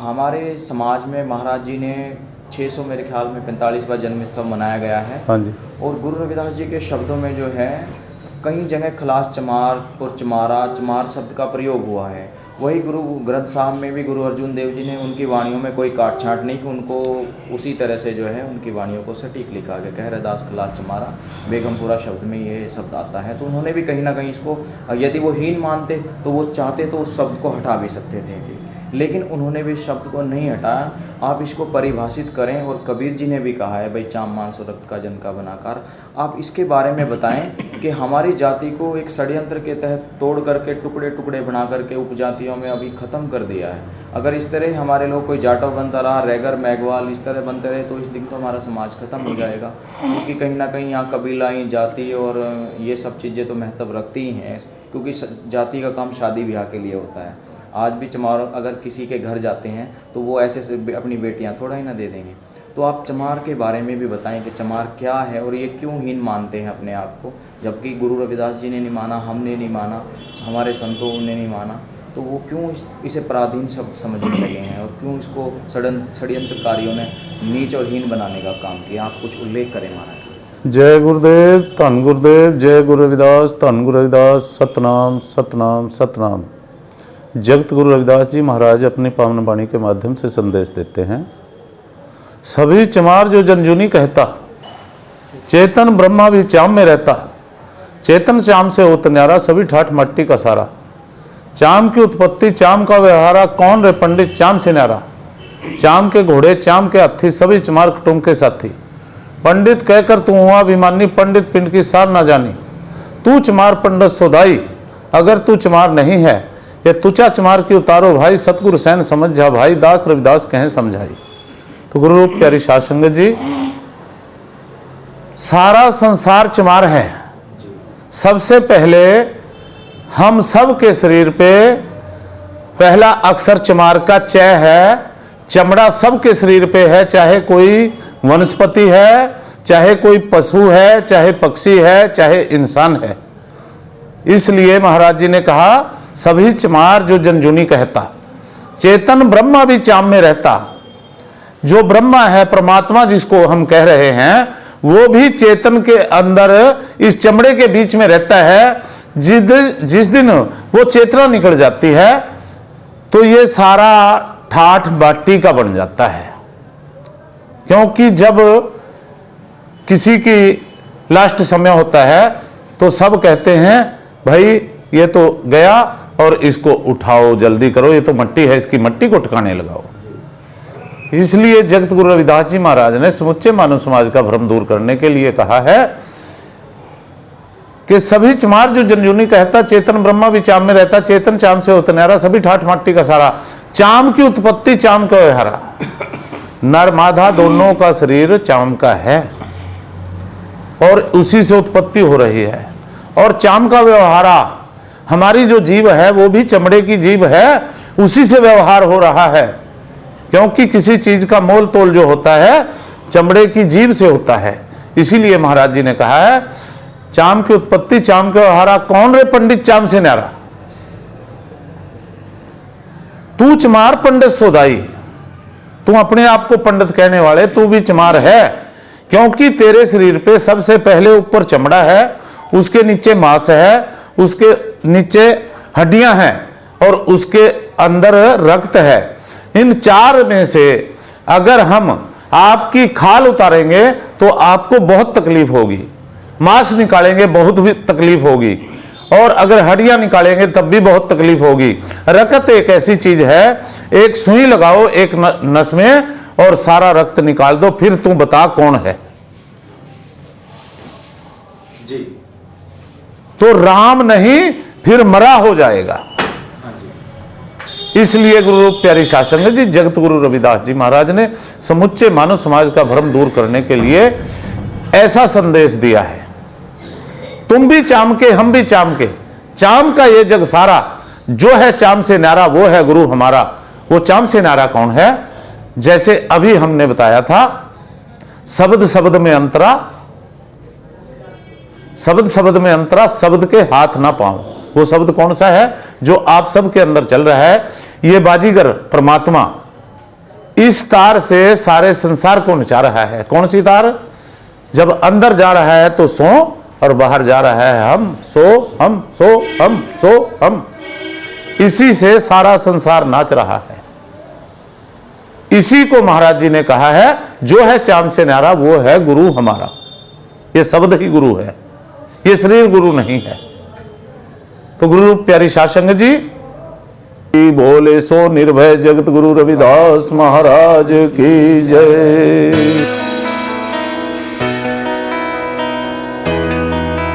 हमारे समाज में महाराज जी ने 600 मेरे ख्याल में 45वां जन्मोत्सव मनाया गया है। हाँ जी। और गुरु रविदास जी के शब्दों में जो है कई जगह खलास चमार और चमार शब्द का प्रयोग हुआ है। वही गुरु ग्रंथ साहब में भी गुरु अर्जुन देव जी ने उनकी वाणियों में कोई काट छाट नहीं कि उनको उसी तरह से जो है उनकी वाणियों को सटीक लिखा गया। कह रदास खलास चमारा बेगमपुरा शब्द में ये शब्द आता है। तो उन्होंने भी कहीं ना कहीं इसको, यदि वो हीन मानते तो वो चाहते तो उस शब्द को हटा भी सकते थे, लेकिन उन्होंने भी शब्द को नहीं हटाया। आप इसको परिभाषित करें। और कबीर जी ने भी कहा है भाई चाम मांस और रक्त का जन का बनाकर। आप इसके बारे में बताएं कि हमारी जाति को एक षड्यंत्र के तहत तोड़ करके टुकड़े टुकड़े बना करके उपजातियों में अभी ख़त्म कर दिया है। अगर इस तरह हमारे लोग कोई जाटो बनता रहा, रैगर मैगवाल इस तरह बनते रहे तो इस दिन तो हमारा समाज खत्म हो जाएगा। क्योंकि कहीं ना कहीं यहाँ कबीलाई जाति और ये सब चीज़ें तो महत्व रखती ही हैं, क्योंकि जाति का काम शादी ब्याह के लिए होता है। आज भी चमार अगर किसी के घर जाते हैं तो वो ऐसे से अपनी बेटियां थोड़ा ही ना दे देंगे। तो आप चमार के बारे में भी बताएं कि चमार क्या है और ये क्यों हीन मानते हैं अपने आप को, जबकि गुरु रविदास जी ने नहीं माना, हमने नहीं माना, हमारे संतों ने नहीं माना। तो वो क्यों इसे पराधीन शब्द समझने लगे हैं और क्यों इसको षड्यंत्रकारियों ने नीच और हीन बनाने का काम किया? आप कुछ उल्लेख करें महाराज। जय गुरुदेव, धन गुरुदेव, जय गुरु रविदास, धन गुरु रविदास, सतनाम सतनाम सतनाम। जगत गुरु रविदास जी महाराज अपनी पावन वाणी के माध्यम से संदेश देते हैं। सभी चमार जो जनजुनी कहता, चेतन ब्रह्मा भी चाम में रहता, चेतन चाम से होत न्यारा, सभी ठाठ मट्टी का सारा। चाम की उत्पत्ति चाम का व्यवहारा, कौन रे पंडित चाम से न्यारा। चाम के घोड़े चाम के हाथी, सभी चमार कुटुंब के साथी। पंडित कहकर तू हुआ अभिमानी, पंडित पिंड की सार ना जानी। तू चमार पंडित सोदाई, अगर तू चमार नहीं है ये तुचा चमार की उतारो भाई। सतगुरु सैन समझ जा भाई, दास रविदास कहें समझाई। तो गुरु रूप प्यारी साध संगत जी, सारा संसार चमार है। सबसे पहले हम सब के शरीर पे पहला अक्षर चमार का च है। चमड़ा सब के शरीर पे है, चाहे कोई वनस्पति है, चाहे कोई पशु है, चाहे पक्षी है, चाहे इंसान है। इसलिए महाराज जी ने कहा सभी चमार जो जनजुनी कहता, चेतन ब्रह्मा भी चाम में रहता। जो ब्रह्मा है, परमात्मा जिसको हम कह रहे हैं, वो भी चेतन के अंदर इस चमड़े के बीच में रहता है। जिस दिन वो चेतना निकल जाती है तो ये सारा ठाठ बाटी का बन जाता है। क्योंकि जब किसी की लास्ट समय होता है तो सब कहते हैं भाई ये तो गया और इसको उठाओ, जल्दी करो, ये तो मट्टी है, इसकी मट्टी को ठिकाने लगाओ। इसलिए जगत गुरु रविदास जी महाराज ने समुच्चे मानव समाज का भ्रम दूर करने के लिए कहा है कि सभी चमार जो जनजुनी कहता, चेतन ब्रह्मा भी चाम में रहता, चेतन चाम से होता न्यारा, सभी ठाठ माटी का सारा। चाम की उत्पत्ति चाम का व्यवहारा, नर मादा दोनों का शरीर चाम का है और उसी से उत्पत्ति हो रही है। और चाम का व्यवहारा, हमारी जो जीव है वो भी चमड़े की जीव है, उसी से व्यवहार हो रहा है। क्योंकि किसी चीज का मोल तोल जो होता है चमड़े की जीव से होता है। इसीलिए महाराज जी ने कहा है चाम की उत्पत्ति चाम का व्यवहारा, कौन रे पंडित चाम से न्यारा। तू चमार पंडित सोदाई, तू अपने आप को पंडित कहने वाले तू भी चमार है। क्योंकि तेरे शरीर पे सबसे पहले ऊपर चमड़ा है, उसके नीचे मांस है, उसके नीचे हड्डियां हैं और उसके अंदर रक्त है। इन चार में से अगर हम आपकी खाल उतारेंगे तो आपको बहुत तकलीफ होगी, मांस निकालेंगे बहुत भी तकलीफ होगी, और अगर हड्डियां निकालेंगे तब भी बहुत तकलीफ होगी। रक्त एक ऐसी चीज है, एक सुई लगाओ एक नस में और सारा रक्त निकाल दो, फिर तू बता कौन है जी। तो राम नहीं फिर मरा हो जाएगा। इसलिए गुरु रूप प्यारी साध संगत जी, जगत गुरु रविदास जी महाराज ने समुच्चे मानव समाज का भ्रम दूर करने के लिए ऐसा संदेश दिया है। तुम भी चाम के, हम भी चाम के, चाम का ये जग सारा जो है चाम से न्यारा वो है गुरु हमारा। वो चाम से न्यारा कौन है? जैसे अभी हमने बताया था, शब्द शब्द में अंतरा, शब्द शब्द में अंतरा, शब्द के हाथ ना पाऊं। वो शब्द कौन सा है जो आप सबके अंदर चल रहा है? ये बाजीगर परमात्मा इस तार से सारे संसार को नचा रहा है। कौन सी तार? जब अंदर जा रहा है तो सो, और बाहर जा रहा है हम सो, हम सो, हम सो, हम। इसी से सारा संसार नाच रहा है। इसी को महाराज जी ने कहा है, जो है चांद से न्यारा वो है गुरु हमारा। ये शब्द ही गुरु है, ये शरीर गुरु नहीं है। तो गुरु प्यारी साध संगत जी, बोले सो निर्भय जगत गुरु रविदास महाराज की जय।